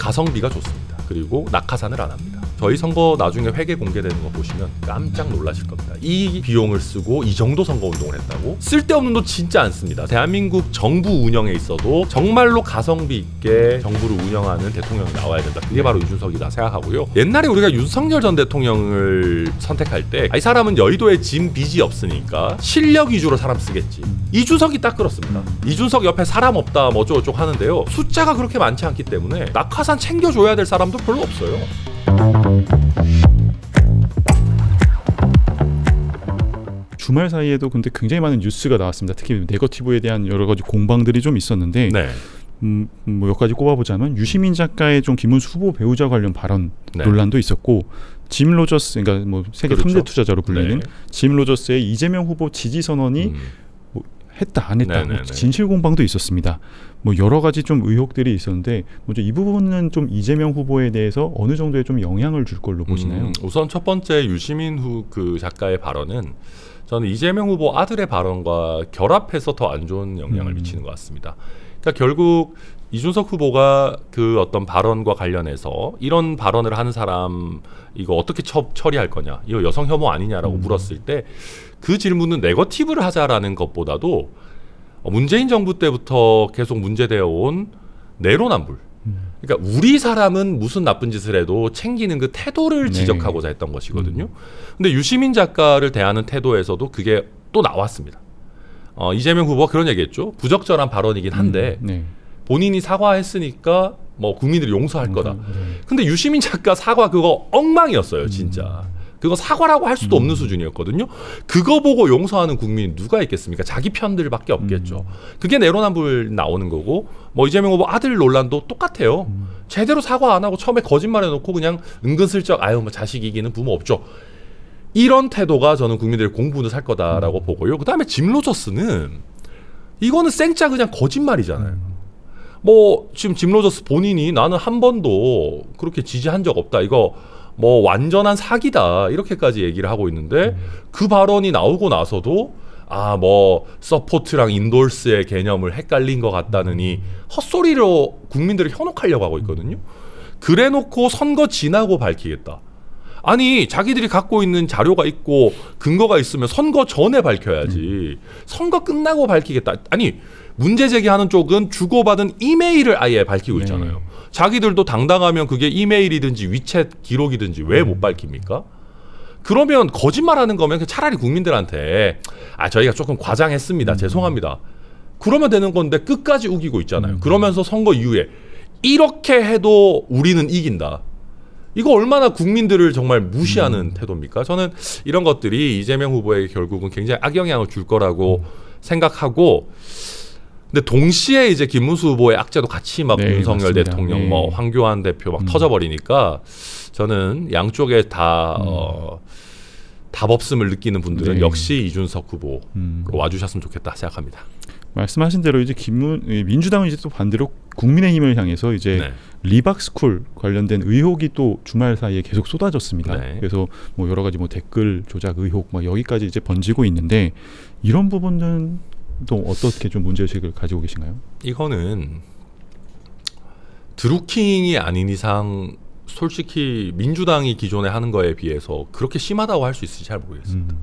가성비가 좋습니다. 그리고 낙하산을 안 합니다. 저희 선거 나중에 회계 공개되는 거 보시면 깜짝 놀라실 겁니다. 이 비용을 쓰고 이 정도 선거운동을 했다고? 쓸데없는 돈 진짜 안 씁니다. 대한민국 정부 운영에 있어도 정말로 가성비 있게 정부를 운영하는 대통령이 나와야 된다. 그게 바로 이준석이다 생각하고요. 옛날에 우리가 윤석열 전 대통령을 선택할 때 이 사람은 여의도에 짐 빚이 없으니까 실력 위주로 사람 쓰겠지. 이준석이 딱 그렇습니다. 이준석 옆에 사람 없다 뭐 어쩌고저쩌고 하는데요. 숫자가 그렇게 많지 않기 때문에 낙하산 챙겨줘야 될 사람도 별로 없어요. 주말 사이에도 근데 굉장히 많은 뉴스가 나왔습니다. 특히 네거티브에 대한 여러 가지 공방들이 좀 있었는데 네. 뭐 몇 가지 꼽아보자면 유시민 작가의 좀 김문수 후보 배우자 관련 발언 네. 논란도 있었고 짐 로저스 그러니까 뭐 세계 그렇죠. 3대 투자자로 불리는 네. 짐 로저스의 이재명 후보 지지 선언이 뭐 했다 안 했다 네네네. 진실 공방도 있었습니다. 뭐 여러 가지 좀 의혹들이 있었는데 먼저 이 부분은 좀 이재명 후보에 대해서 어느 정도의 좀 영향을 줄 걸로 보시나요? 우선 첫 번째 유시민 그 작가의 발언은 저는 이재명 후보 아들의 발언과 결합해서 더 안 좋은 영향을 미치는 것 같습니다. 그러니까 결국 이준석 후보가 그 어떤 발언과 관련해서 이런 발언을 하는 사람 이거 어떻게 처리할 거냐, 이거 여성 혐오 아니냐라고 물었을 때 그 질문은 네거티브를 하자라는 것보다도 문재인 정부 때부터 계속 문제되어 온 내로남불. 그러니까 우리 사람은 무슨 나쁜 짓을 해도 챙기는 그 태도를 지적하고자 했던 것이거든요. 근데 유시민 작가를 대하는 태도에서도 그게 또 나왔습니다. 이재명 후보가 그런 얘기했죠. 부적절한 발언이긴 한데 본인이 사과했으니까 뭐 국민들이 용서할 거다. 근데 유시민 작가 사과 그거 엉망이었어요, 진짜. 그거 사과라고 할 수도 없는 수준이었거든요. 그거 보고 용서하는 국민이 누가 있겠습니까? 자기 편들밖에 없겠죠. 그게 내로남불 나오는 거고, 뭐 이재명 후보 아들 논란도 똑같아요. 제대로 사과 안 하고 처음에 거짓말해놓고 그냥 은근슬쩍 아유 뭐 자식 이기는 부모 없죠. 이런 태도가 저는 국민들의 공분을 살 거다라고 보고요. 그 다음에 짐 로저스는 이거는 생짜 그냥 거짓말이잖아요. 뭐 지금 짐 로저스 본인이 나는 한 번도 그렇게 지지한 적 없다. 이거 뭐 완전한 사기다 이렇게까지 얘기를 하고 있는데 그 발언이 나오고 나서도 아 뭐 서포트랑 인돌스의 개념을 헷갈린 것 같다느니 헛소리로 국민들을 현혹하려고 하고 있거든요. 그래놓고 선거 지나고 밝히겠다. 아니 자기들이 갖고 있는 자료가 있고 근거가 있으면 선거 전에 밝혀야지. 선거 끝나고 밝히겠다. 아니 문제 제기하는 쪽은 주고받은 이메일을 아예 밝히고 있잖아요. 자기들도 당당하면 그게 이메일이든지 위챗 기록이든지 왜 못 밝힙니까? 그러면 거짓말하는 거면 차라리 국민들한테 아 저희가 조금 과장했습니다. 죄송합니다. 그러면 되는 건데 끝까지 우기고 있잖아요. 그러면서 선거 이후에 이렇게 해도 우리는 이긴다. 이거 얼마나 국민들을 정말 무시하는 태도입니까? 저는 이런 것들이 이재명 후보에게 결국은 굉장히 악영향을 줄 거라고 생각하고 근데 동시에 이제 김문수 후보의 악재도 같이 막 윤석열 맞습니다. 대통령, 뭐 황교안 대표 막 터져버리니까 저는 양쪽에 다 답 없음을 느끼는 분들은 역시 이준석 후보로 와주셨으면 좋겠다 생각합니다. 말씀하신 대로 이제 민주당은 이제 또 반대로 국민의힘을 향해서 이제 리박스쿨 관련된 의혹이 또 주말 사이에 계속 쏟아졌습니다. 그래서 뭐 여러 가지 뭐 댓글 조작 의혹 막 여기까지 이제 번지고 있는데 이런 부분은 또 어떻게 좀 문제의식을 가지고 계신가요? 이거는 드루킹이 아닌 이상 솔직히 민주당이 기존에 하는 거에 비해서 그렇게 심하다고 할 수 있을지 잘 모르겠습니다.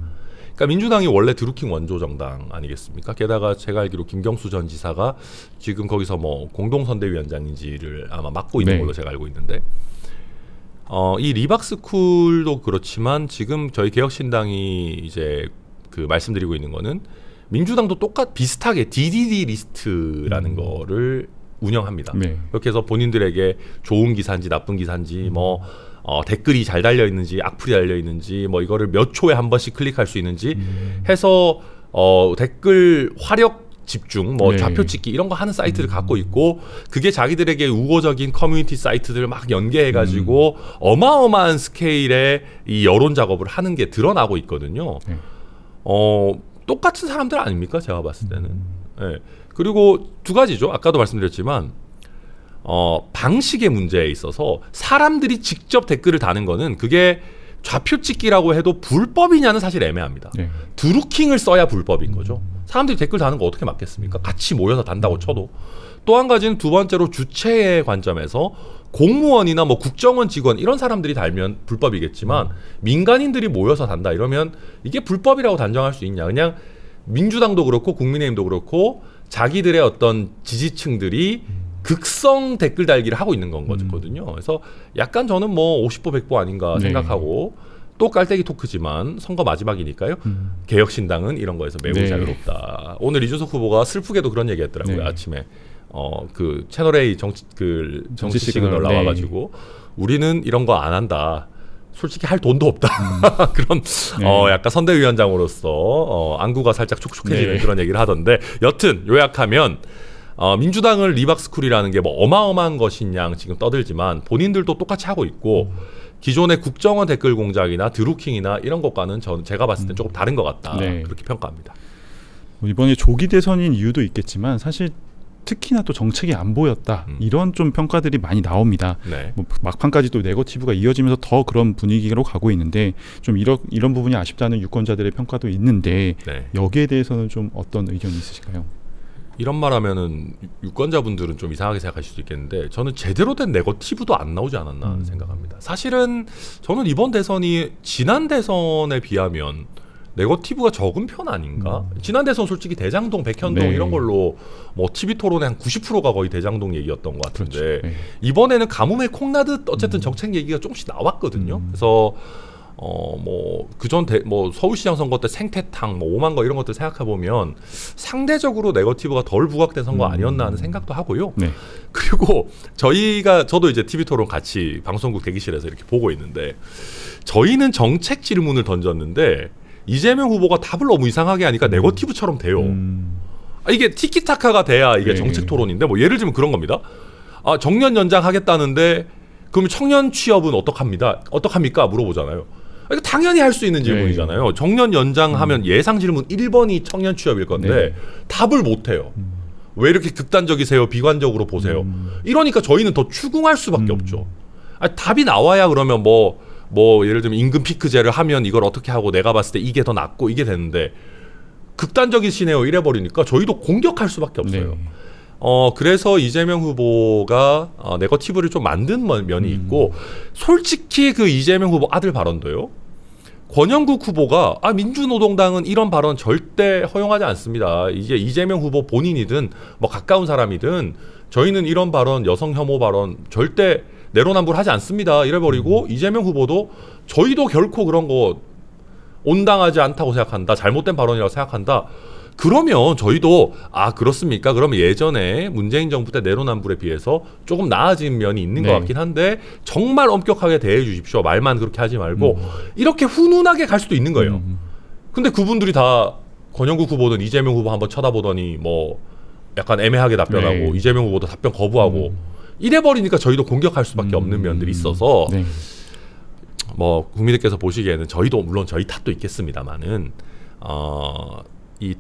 그러니까 민주당이 원래 드루킹 원조 정당 아니겠습니까? 게다가 제가 알기로 김경수 전 지사가 지금 거기서 뭐 공동선대위원장인지를 아마 맡고 있는 걸로 제가 알고 있는데 이 리박스쿨도 그렇지만 지금 저희 개혁신당이 이제 그 말씀드리고 있는 거는 민주당도 비슷하게 DDD 리스트라는 거를 운영합니다. 그렇게 해서 본인들에게 좋은 기사인지 나쁜 기사인지 뭐 댓글이 잘 달려 있는지 악플이 달려 있는지 뭐 이거를 몇 초에 한 번씩 클릭할 수 있는지 해서 댓글 화력 집중, 뭐 좌표 찍기 이런 거 하는 사이트를 갖고 있고 그게 자기들에게 우호적인 커뮤니티 사이트들을 막 연계해가지고 어마어마한 스케일의 이 여론 작업을 하는 게 드러나고 있거든요. 똑같은 사람들 아닙니까? 제가 봤을 때는. 그리고 두 가지죠. 아까도 말씀드렸지만 방식의 문제에 있어서 사람들이 직접 댓글을 다는 거는 그게 좌표 찍기라고 해도 불법이냐는 사실 애매합니다. 드루킹을 써야 불법인 거죠. 사람들이 댓글 다는 거 어떻게 막겠습니까? 같이 모여서 단다고 쳐도. 또 한 가지는 두 번째로 주체의 관점에서 공무원이나 뭐 국정원 직원 이런 사람들이 달면 불법이겠지만 민간인들이 모여서 단다 이러면 이게 불법이라고 단정할 수 있냐? 그냥 민주당도 그렇고 국민의힘도 그렇고 자기들의 어떤 지지층들이 극성 댓글 달기를 하고 있는 건 거거든요. 그래서 약간 저는 뭐 50보 100보 아닌가 생각하고 또 깔때기 토크지만 선거 마지막이니까요. 개혁신당은 이런 거에서 매우 자유롭다. 오늘 이준석 후보가 슬프게도 그런 얘기했더라고요. 아침에 그 채널 A 정치 시그널 나와가지고 우리는 이런 거 안 한다. 솔직히 할 돈도 없다. 그런 약간 선대위원장으로서 안구가 살짝 촉촉해지는 그런 얘기를 하던데 여튼 요약하면 민주당을 리박스쿨이라는 게 뭐 어마어마한 것이냐 지금 떠들지만 본인들도 똑같이 하고 있고 기존의 국정원 댓글 공작이나 드루킹이나 이런 것과는 제가 봤을 때 조금 다른 것 같다. 그렇게 평가합니다. 이번에 조기 대선인 이유도 있겠지만 사실 특히나 또 정책이 안 보였다. 이런 좀 평가들이 많이 나옵니다. 뭐 막판까지 또 네거티브가 이어지면서 더 그런 분위기로 가고 있는데 좀 이런 부분이 아쉽다는 유권자들의 평가도 있는데 여기에 대해서는 좀 어떤 의견이 있으실까요? 이런 말하면은 유권자분들은 좀 이상하게 생각하실 수 있겠는데 저는 제대로 된 네거티브도 안 나오지 않았나 생각합니다. 사실은 저는 이번 대선이 지난 대선에 비하면 네거티브가 적은 편 아닌가? 지난 대선 솔직히 대장동, 백현동 이런 걸로 뭐 TV 토론의 한 90%가 거의 대장동 얘기였던 것 같은데 이번에는 가뭄에 콩나듯 어쨌든 정책 얘기가 조금씩 나왔거든요. 그래서 뭐 그전 뭐 서울시장 선거 때 생태탕, 뭐 5만 거 이런 것들 생각해 보면 상대적으로 네거티브가 덜 부각된 선거 아니었나 하는 생각도 하고요. 그리고 저도 이제 TV 토론 같이 방송국 대기실에서 이렇게 보고 있는데 저희는 정책 질문을 던졌는데 이재명 후보가 답을 너무 이상하게 하니까 네거티브처럼 돼요. 이게 티키타카가 돼야 이게 정책 토론인데 뭐 예를 들면 그런 겁니다. 정년 연장 하겠다는데 그럼 청년 취업은 어떡합니까? 물어보잖아요. 당연히 할 수 있는 질문이잖아요. 정년 연장하면 예상 질문 1번이 청년 취업일 건데 답을 못 해요. 왜 이렇게 극단적이세요? 비관적으로 보세요. 이러니까 저희는 더 추궁할 수밖에 없죠. 답이 나와야 그러면 뭐 예를 들면 임금 피크제를 하면 이걸 어떻게 하고 내가 봤을 때 이게 더 낫고 이게 되는데 극단적이시네요 이래 버리니까 저희도 공격할 수밖에 없어요. 그래서 이재명 후보가 네거티브를 좀 만든 면이 있고 솔직히 그 이재명 후보 아들 발언도요. 권영국 후보가 민주노동당은 이런 발언 절대 허용하지 않습니다. 이제 이재명 후보 본인이든 뭐 가까운 사람이든 저희는 이런 발언, 여성 혐오 발언 절대 내로남불하지 않습니다. 이래버리고 이재명 후보도 저희도 결코 그런 거 온당하지 않다고 생각한다. 잘못된 발언이라고 생각한다. 그러면 저희도 그렇습니까? 그러면 예전에 문재인 정부 때 내로남불에 비해서 조금 나아진 면이 있는 것 같긴 한데 정말 엄격하게 대해 주십시오. 말만 그렇게 하지 말고 이렇게 훈훈하게 갈 수도 있는 거예요. 근데 그분들이 다 권영국 후보는 이재명 후보 한번 쳐다보더니 뭐 약간 애매하게 답변하고 이재명 후보도 답변 거부하고 이래버리니까 저희도 공격할 수밖에 없는 면들이 있어서 뭐 국민들께서 보시기에는 저희도 물론 저희 탓도 있겠습니다만은 이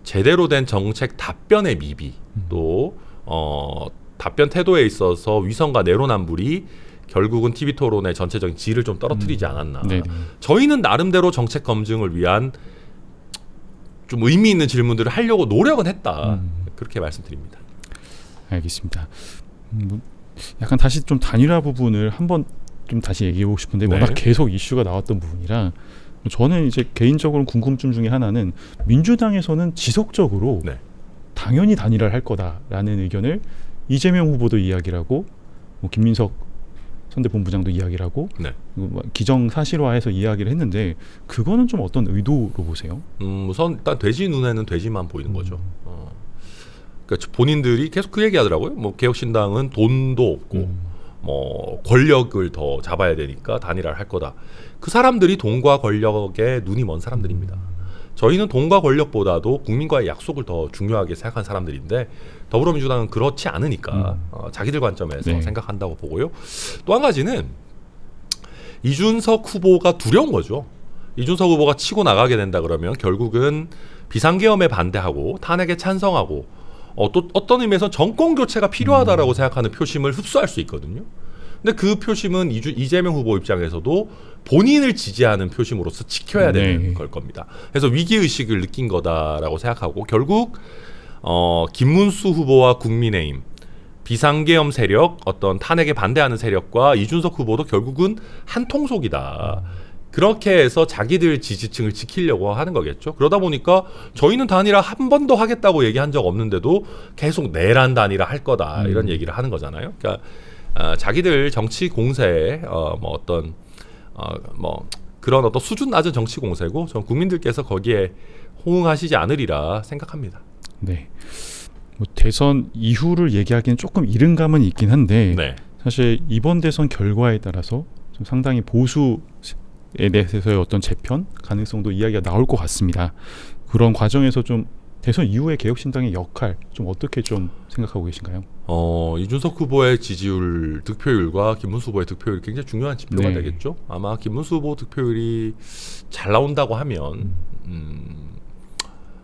제대로 된 정책 답변의 미비 또 답변 태도에 있어서 위선과 내로남불이 결국은 TV 토론의 전체적인 질을 좀 떨어뜨리지 않았나. 저희는 나름대로 정책 검증을 위한 좀 의미 있는 질문들을 하려고 노력은 했다. 그렇게 말씀드립니다. 알겠습니다. 약간 다시 좀 단일화 부분을 한번 좀 다시 얘기해보고 싶은데 워낙 계속 이슈가 나왔던 부분이라 저는 이제 개인적으로 궁금증 중에 하나는 민주당에서는 지속적으로 당연히 단일화를 할 거다라는 의견을 이재명 후보도 이야기를 하고 뭐 김민석 선대본부장도 이야기를 하고 기정사실화해서 이야기를 했는데 그거는 좀 어떤 의도로 보세요? 우선 일단 돼지 눈에는 돼지만 보이는 거죠. 그러니까 본인들이 계속 그 얘기하더라고요. 뭐 개혁신당은 돈도 없고 뭐 권력을 더 잡아야 되니까 단일화를 할 거다. 그 사람들이 돈과 권력에 눈이 먼 사람들입니다. 저희는 돈과 권력보다도 국민과의 약속을 더 중요하게 생각한 사람들인데 더불어민주당은 그렇지 않으니까 자기들 관점에서 생각한다고 보고요. 또 한 가지는 이준석 후보가 두려운 거죠. 이준석 후보가 치고 나가게 된다 그러면 결국은 비상계엄에 반대하고 탄핵에 찬성하고 또 어떤 의미에서 정권 교체가 필요하다라고 생각하는 표심을 흡수할 수 있거든요. 근데 그 표심은 이재명 후보 입장에서도 본인을 지지하는 표심으로서 지켜야 되는 걸 겁니다. 그래서 위기의식을 느낀 거다라고 생각하고 결국 김문수 후보와 국민의힘 비상계엄 세력, 어떤 탄핵에 반대하는 세력과 이준석 후보도 결국은 한 통속이다. 그렇게 해서 자기들 지지층을 지키려고 하는 거겠죠. 그러다 보니까 저희는 단일화 한 번도 하겠다고 얘기한 적 없는데도 계속 내란 단일화 할 거다 이런 얘기를 하는 거잖아요. 그러니까 자기들 정치 공세에 뭐 어떤 뭐 그런 어떤 수준 낮은 정치 공세고 전 국민들께서 거기에 호응하시지 않으리라 생각합니다. 네. 뭐 대선 이후를 얘기하기는 조금 이른 감은 있긴 한데 네. 사실 이번 대선 결과에 따라서 좀 상당히 보수에 대해서의 어떤 재편 가능성도 이야기가 나올 것 같습니다. 그런 과정에서 좀 대선 이후의 개혁신당의 역할 좀 어떻게 좀 생각하고 계신가요? 이준석 후보의 지지율 득표율과 김문수 후보의 득표율이 굉장히 중요한 지표가 네. 되겠죠. 아마 김문수 후보 득표율이 잘 나온다고 하면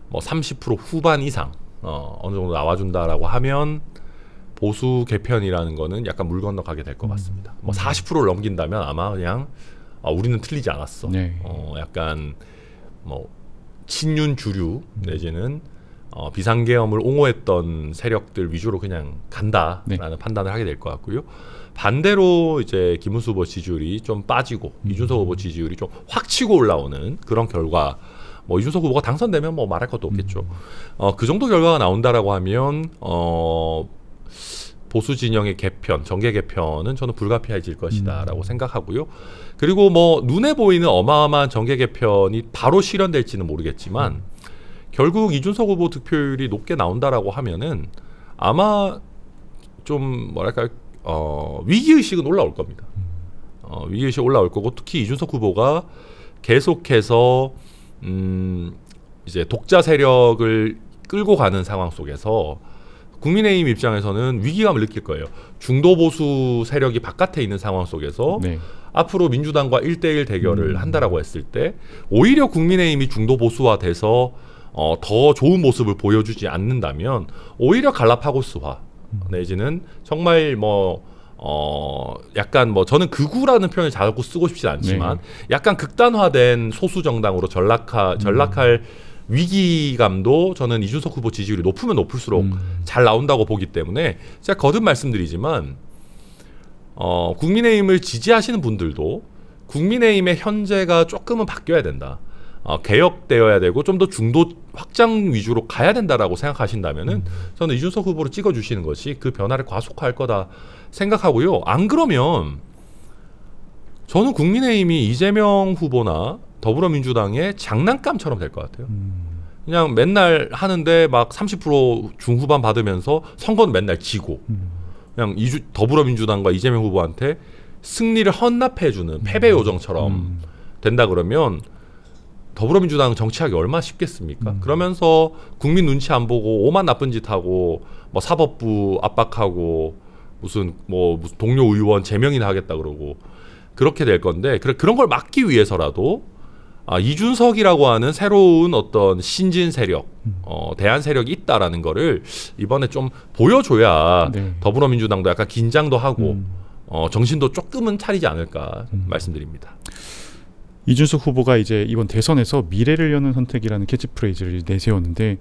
뭐 30% 후반 이상 어느 정도 나와준다라고 하면 보수 개편이라는 거는 약간 물 건너가게 될 것 같습니다. 뭐 40%를 넘긴다면 아마 그냥 우리는 틀리지 않았어. 네. 약간 뭐 친윤 주류 내지는 비상계엄을 옹호했던 세력들 위주로 그냥 간다라는 네. 판단을 하게 될 것 같고요. 반대로 이제 김문수 후보 지지율이 좀 빠지고 이준석 후보 지지율이 좀 확 치고 올라오는 그런 결과. 뭐 이준석 후보가 당선되면 뭐 말할 것도 없겠죠. 그 정도 결과가 나온다라고 하면 보수 진영의 개편, 정계 개편은 저는 불가피해질 것이다라고 생각하고요. 그리고 뭐 눈에 보이는 어마어마한 정계 개편이 바로 실현될지는 모르겠지만 결국 이준석 후보 득표율이 높게 나온다라고 하면은 아마 좀 뭐랄까 위기 의식은 올라올 겁니다. 위기 의식 올라올 거고 특히 이준석 후보가 계속해서 이제 독자 세력을 끌고 가는 상황 속에서 국민의힘 입장에서는 위기감을 느낄 거예요. 중도 보수 세력이 바깥에 있는 상황 속에서 네. 앞으로 민주당과 1대1 대결을 한다라고 했을 때 오히려 국민의힘이 중도 보수화돼서 더 좋은 모습을 보여주지 않는다면 오히려 갈라파고스화 내지는 정말 뭐 약간 뭐 저는 극우라는 표현을 자꾸 쓰고 싶지 않지만 약간 극단화된 소수 정당으로 전락할 위기감도 저는 이준석 후보 지지율이 높으면 높을수록 잘 나온다고 보기 때문에 제가 거듭 말씀드리지만 국민의힘을 지지하시는 분들도 국민의힘의 현재가 조금은 바뀌어야 된다. 개혁되어야 되고 좀 더 중도 확장 위주로 가야 된다라고 생각하신다면은 저는 이준석 후보를 찍어주시는 것이 그 변화를 과속화할 거다 생각하고요. 안 그러면 저는 국민의힘이 이재명 후보나 더불어민주당의 장난감처럼 될 것 같아요. 그냥 맨날 하는데 막 30% 중후반 받으면서 선거는 맨날 지고 그냥 더불어민주당과 이재명 후보한테 승리를 헌납해주는 패배 요정처럼 된다 그러면 더불어민주당은 정치하기 얼마나 쉽겠습니까? 그러면서 국민 눈치 안 보고 오만 나쁜 짓 하고 뭐 사법부 압박하고 무슨 동료 의원 제명이나 하겠다 그러고 그렇게 될 건데 그런 걸 막기 위해서라도 이준석이라고 하는 새로운 어떤 신진 세력, 대안 세력이 있다라는 거를 이번에 좀 보여줘야 더불어민주당도 약간 긴장도 하고 정신도 조금은 차리지 않을까 말씀드립니다. 이준석 후보가 이제 이번 대선에서 미래를 여는 선택이라는 캐치프레이즈를 내세웠는데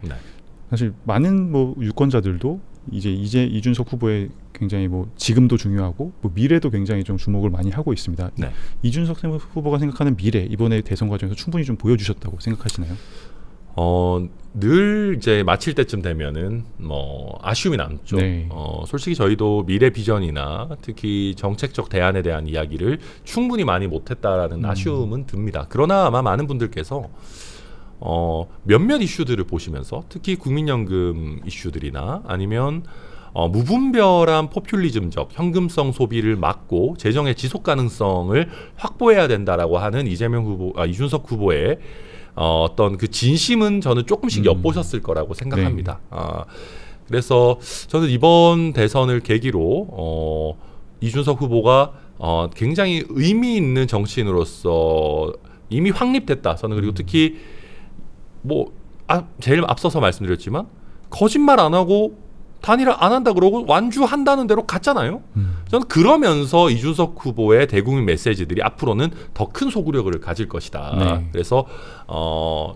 사실 많은 뭐 유권자들도 이제 이준석 후보의 굉장히 뭐 지금도 중요하고 뭐 미래도 굉장히 좀 주목을 많이 하고 있습니다. 이준석 후보가 생각하는 미래 이번에 대선 과정에서 충분히 좀 보여주셨다고 생각하시나요? 늘 이제 마칠 때쯤 되면은 뭐 아쉬움이 남죠. 솔직히 저희도 미래 비전이나 특히 정책적 대안에 대한 이야기를 충분히 많이 못했다라는 아쉬움은 듭니다. 그러나 아마 많은 분들께서 몇몇 이슈들을 보시면서 특히 국민연금 이슈들이나 아니면 무분별한 포퓰리즘적 현금성 소비를 막고 재정의 지속 가능성을 확보해야 된다라고 하는 이준석 후보의 어떤 그 진심은 저는 조금씩 엿보셨을 거라고 생각합니다. 그래서 저는 이번 대선을 계기로 이준석 후보가 굉장히 의미 있는 정치인으로서 이미 확립됐다. 저는 그리고 특히 제일 앞서서 말씀드렸지만 거짓말 안 하고 단일화 안 한다 그러고 완주한다는 대로 갔잖아요. 저는 그러면서 이준석 후보의 대국민 메시지들이 앞으로는 더 큰 소구력을 가질 것이다. 그래서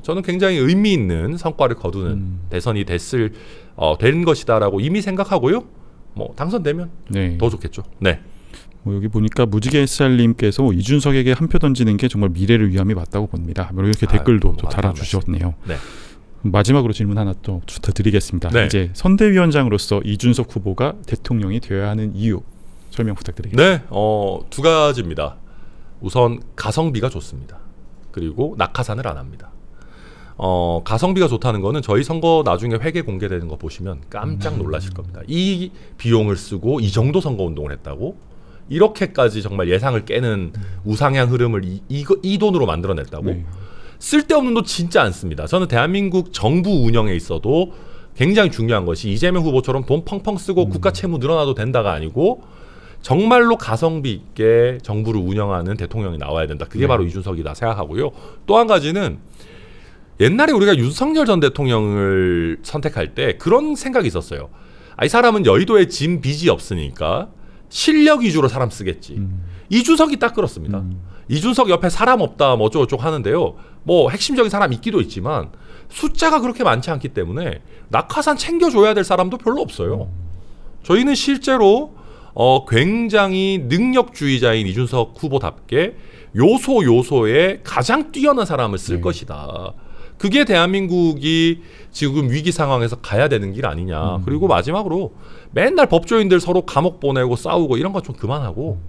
저는 굉장히 의미 있는 성과를 거두는 대선이 된 것이다라고 이미 생각하고요. 뭐 당선되면 네. 더 좋겠죠. 네. 뭐 여기 보니까 무지개 햇살님께서 이준석에게 한 표 던지는 게 정말 미래를 위함이 맞다고 봅니다. 뭐 이렇게 댓글도 또 달아주셨네요. 네. 마지막으로 질문 하나 또 드리겠습니다. 네. 이제 선대위원장으로서 이준석 후보가 대통령이 되어야 하는 이유 설명 부탁드리겠습니다. 네, 두 가지입니다. 우선 가성비가 좋습니다. 그리고 낙하산을 안 합니다. 가성비가 좋다는 거는 저희 선거 나중에 회계 공개되는 거 보시면 깜짝 놀라실 겁니다. 이 비용을 쓰고 이 정도 선거 운동을 했다고? 이렇게까지 정말 예상을 깨는 우상향 흐름을 이 돈으로 만들어냈다고? 네. 쓸데없는 돈 진짜 안 씁니다. 저는 대한민국 정부 운영에 있어도 굉장히 중요한 것이 이재명 후보처럼 돈 펑펑 쓰고 국가 채무 늘어나도 된다가 아니고 정말로 가성비 있게 정부를 운영하는 대통령이 나와야 된다. 그게 바로 이준석이다 생각하고요. 또 한 가지는 옛날에 우리가 윤석열 전 대통령을 선택할 때 그런 생각이 있었어요. 이 사람은 여의도에 짐 빚이 없으니까 실력 위주로 사람 쓰겠지. 이준석이 딱 그렇습니다. 이준석 옆에 사람 없다 뭐 어쩌고저쩌고 하는데요. 뭐 핵심적인 사람 있기도 있지만 숫자가 그렇게 많지 않기 때문에 낙하산 챙겨줘야 될 사람도 별로 없어요. 저희는 실제로 굉장히 능력주의자인 이준석 후보답게 요소에 가장 뛰어난 사람을 쓸 것이다. 그게 대한민국이 지금 위기 상황에서 가야 되는 길 아니냐. 그리고 마지막으로 맨날 법조인들 서로 감옥 보내고 싸우고 이런 거 좀 그만하고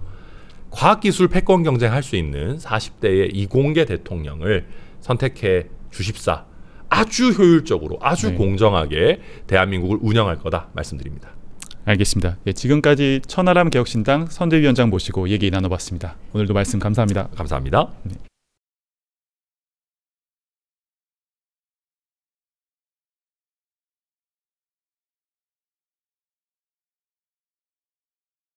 과학기술 패권 경쟁할 수 있는 40대의 이공계 대통령을 선택해 주십사. 아주 효율적으로 아주 공정하게 대한민국을 운영할 거다 말씀드립니다. 알겠습니다. 예, 지금까지 천하람 개혁신당 선대위원장 모시고 얘기 나눠봤습니다. 오늘도 말씀 감사합니다. 감사합니다. 네.